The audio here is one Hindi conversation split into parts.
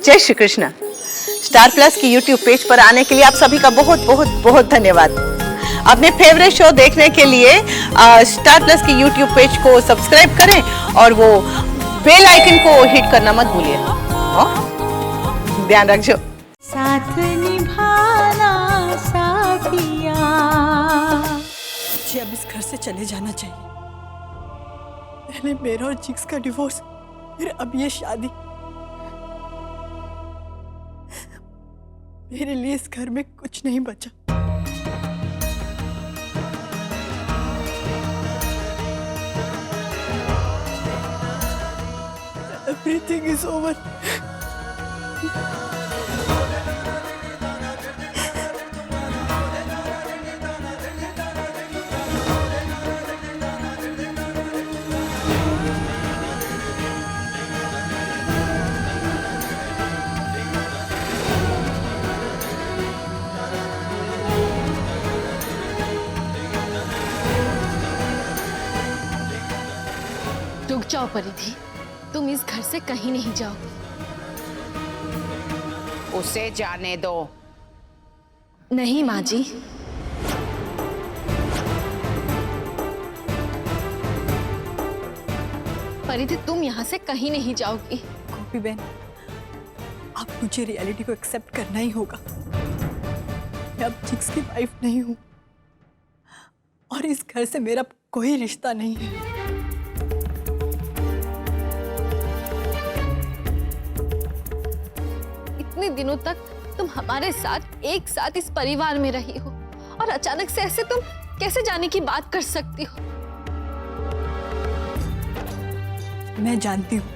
जय श्री कृष्ण। स्टार प्लस की यूट्यूब पेज पर आने के लिए आप सभी का बहुत बहुत बहुत धन्यवाद। अपने फेवरेट शो देखने के लिए स्टार प्लस की यूट्यूब पेज को सब्सक्राइब करें और वो बेल आइकन को हिट करना मत भूलिए। ध्यान रखिए। साथ निभाना साथिया। मुझे अब इस घर से चले जाना चाहिए। पहले मेरा और जिक्स का डिवोर्स, फिर अब ये शादी। मेरे लिए इस घर में कुछ नहीं बचा। Everything is over. रुक जाओ परिधि, तुम इस घर से कहीं नहीं जाओ। उसे जाने दो। नहीं माँ जी, परिधि तुम यहाँ से कहीं नहीं जाओगी। गोपी बहन, अब मुझे रियलिटी को एक्सेप्ट करना ही होगा। मैं अब जिक्स की वाइफ नहीं हूँ और इस घर से मेरा कोई रिश्ता नहीं है। इतने दिनों तक तुम हमारे साथ एक साथ इस परिवार में रही हो और अचानक से ऐसे तुम कैसे जाने की बात कर सकती हो? मैं जानती हूँ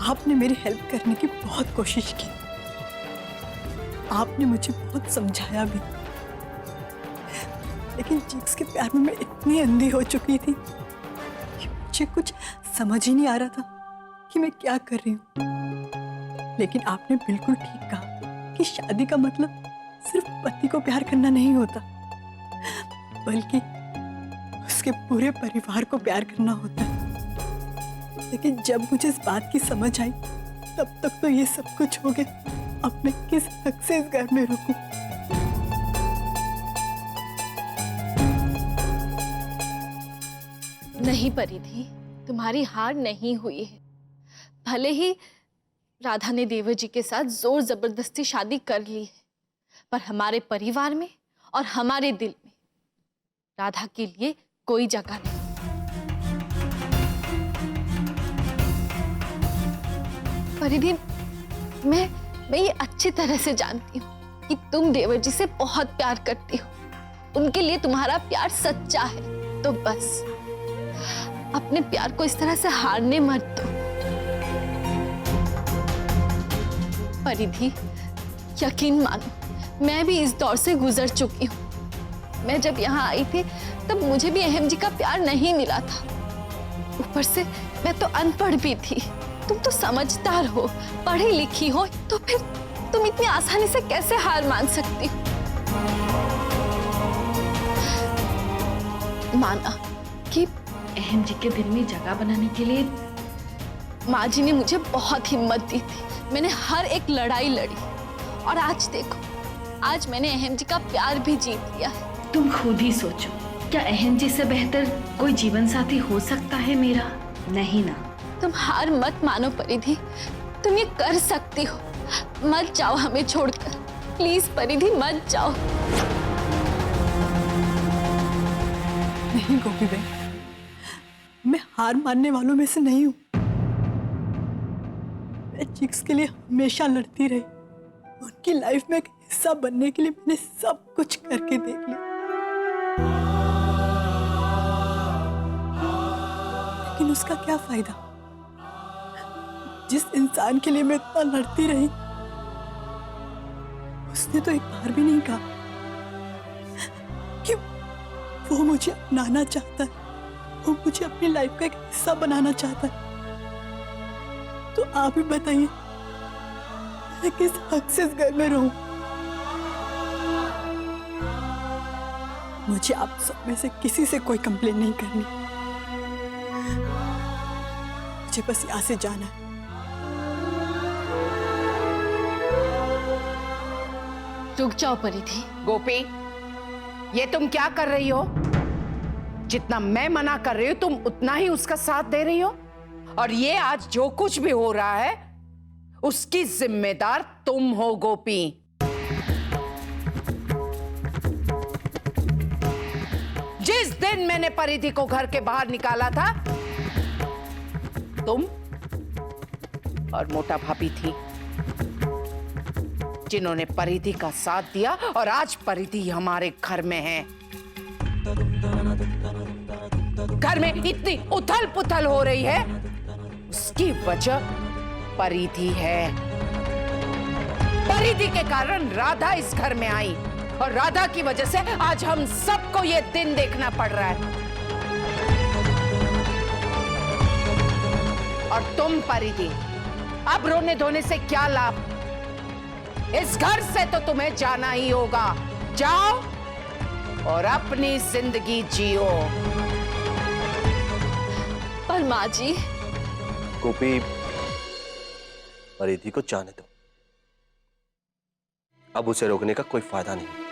आपने मेरी हेल्प करने की बहुत कोशिश की। आपने मुझे बहुत समझाया भी, लेकिन जिक्स के प्यार में मैं इतनी अंधी हो चुकी थी कि मुझे कुछ समझ ही नहीं आ रहा था कि मैं क्या कर रही हूँ। लेकिन आपने बिल्कुल ठीक कहा कि शादी का मतलब सिर्फ पति को प्यार करना नहीं होता, बल्कि उसके पूरे परिवार को प्यार करना होता है। लेकिन जब मुझे इस बात की समझ आई, तब तक तो ये सब कुछ हो गया। अब मैं किस हक से इस घर में रुकूं? नहीं परिधि, तुम्हारी हार नहीं हुई है। भले ही राधा ने देवर जी के साथ जोर जबरदस्ती शादी कर ली है, पर हमारे परिवार में और हमारे दिल में राधा के लिए कोई जगह नहीं। परिधि, मैं ये अच्छी तरह से जानती हूँ कि तुम देवर जी से बहुत प्यार करती हो। उनके लिए तुम्हारा प्यार सच्चा है, तो बस अपने प्यार को इस तरह से हारने मत दो। परिधि, यकीन मानो, मैं भी इस दौर से गुजर चुकी हूँ। मैं जब यहाँ आई थी तब मुझे भी अहम जी का प्यार नहीं मिला था। ऊपर से मैं तो अनपढ़ भी थी, तुम तो समझदार हो, पढ़ी लिखी हो, तो फिर तुम इतनी आसानी से कैसे हार मान सकती हो? माना कि अहम जी के दिल में जगह बनाने के लिए माँ जी ने मुझे बहुत हिम्मत दी थी। मैंने हर एक लड़ाई लड़ी और आज देखो, आज मैंने अहम जी का प्यार भी जीत लिया है। तुम खुद ही सोचो, क्या अहम जी से बेहतर कोई जीवन साथी हो सकता है मेरा? नहीं ना। तुम हार मत मानो परिधि, तुम ये कर सकती हो। मत जाओ हमें छोड़कर, प्लीज परिधि मत जाओ। नहीं गोपी बहन, मैं हार मानने वालों में से नहीं हूँ। मैं जिक्स के लिए हमेशा लड़ती रही। उनकी लाइफ में एक हिस्सा बनने के लिए मैंने सब कुछ करके देख लिया, लेकिन उसका क्या फायदा? जिस इंसान के लिए मैं इतना लड़ती रही, उसने तो एक बार भी नहीं कहा कि वो मुझे अपनाना चाहता है, वो मुझे अपनी लाइफ का एक हिस्सा बनाना चाहता है। तो आप ही बताइए, मैं किस हक से इस घर में रहूं? मुझे आप सब में से किसी से कोई कंप्लेन नहीं करनी। मुझे बस यहाँ से जाना है। रुक जाओ परिधि। गोपी, ये तुम क्या कर रही हो? जितना मैं मना कर रही हूं तुम उतना ही उसका साथ दे रही हो। और ये आज जो कुछ भी हो रहा है उसकी जिम्मेदार तुम हो गोपी। जिस दिन मैंने परिधि को घर के बाहर निकाला था, तुम और मोटा भाभी थी जिन्होंने परिधि का साथ दिया, और आज परिधि हमारे घर में है। घर में इतनी उथल पुथल हो रही है, उसकी वजह परिधि है। परिधि के कारण राधा इस घर में आई, और राधा की वजह से आज हम सबको ये दिन देखना पड़ रहा है। और तुम परिधि, अब रोने धोने से क्या लाभ? इस घर से तो तुम्हें जाना ही होगा। जाओ और अपनी जिंदगी जियो। पर माँ जी। गोपी, परिधि को जाने दो, अब उसे रोकने का कोई फायदा नहीं।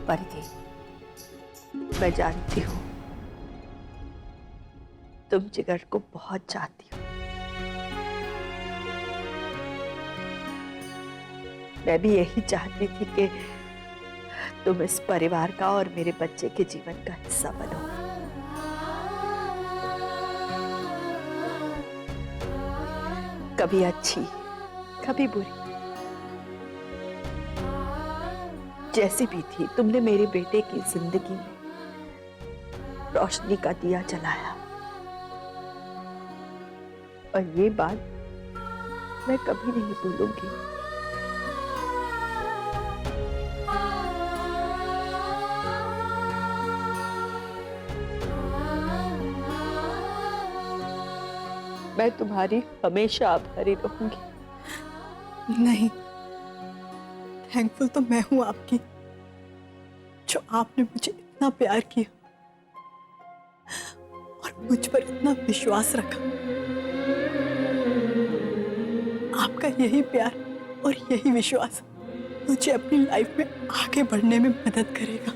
परिधि, मैं जानती हूँ तुम जिगर को बहुत चाहती हो। मैं भी यही चाहती थी कि तुम इस परिवार का और मेरे बच्चे के जीवन का हिस्सा बनो। कभी अच्छी, कभी बुरी, जैसी भी थी, तुमने मेरे बेटे की जिंदगी में रोशनी का दिया जलाया। और ये बात मैं कभी नहीं भूलूंगी। मैं तुम्हारी हमेशा आभारी रहूंगी। नहीं, थैंकफुल तो मैं हूं आपकी, जो आपने मुझे इतना प्यार किया और मुझ पर इतना विश्वास रखा। आपका यही प्यार और यही विश्वास मुझे अपनी लाइफ में आगे बढ़ने में मदद करेगा।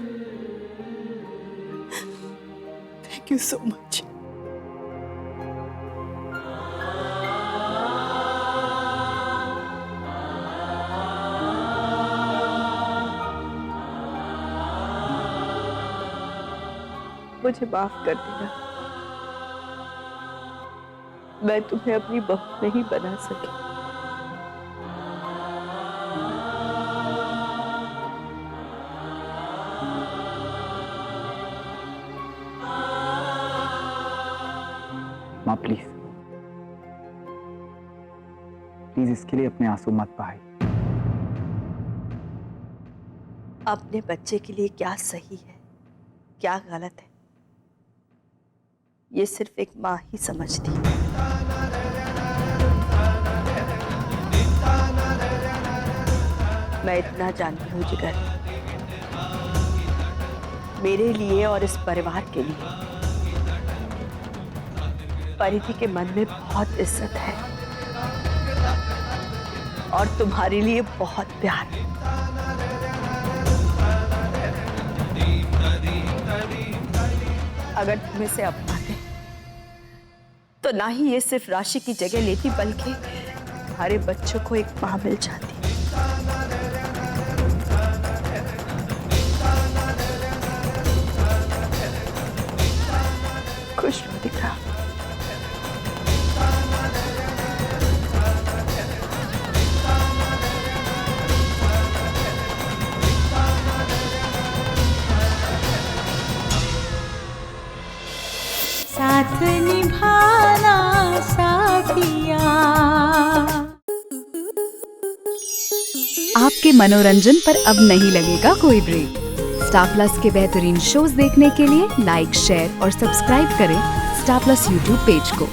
Thank you so much. मुझे माफ कर देना, मैं तुम्हें अपनी बहू नहीं बना सकी। माँ प्लीज प्लीज इसके लिए अपने आंसू मत बहाइए। अपने बच्चे के लिए क्या सही है, क्या गलत है, ये सिर्फ एक माँ ही समझती है। मैं इतना जानती हूँ जिगर, मेरे लिए और इस परिवार के लिए परिधि के मन में बहुत इज्जत है और तुम्हारे लिए बहुत प्यार है। अगर तुम इसे अपनाते तो ना ही ये सिर्फ राशि की जगह लेती, बल्कि हमारे बच्चों को एक मां मिल जाती। खुश हो दिखा। साथ निभाना साथिया। आपके मनोरंजन पर अब नहीं लगेगा कोई ब्रेक। स्टार प्लस के बेहतरीन शोज देखने के लिए लाइक, शेयर और सब्सक्राइब करें स्टार प्लस यूट्यूब पेज को।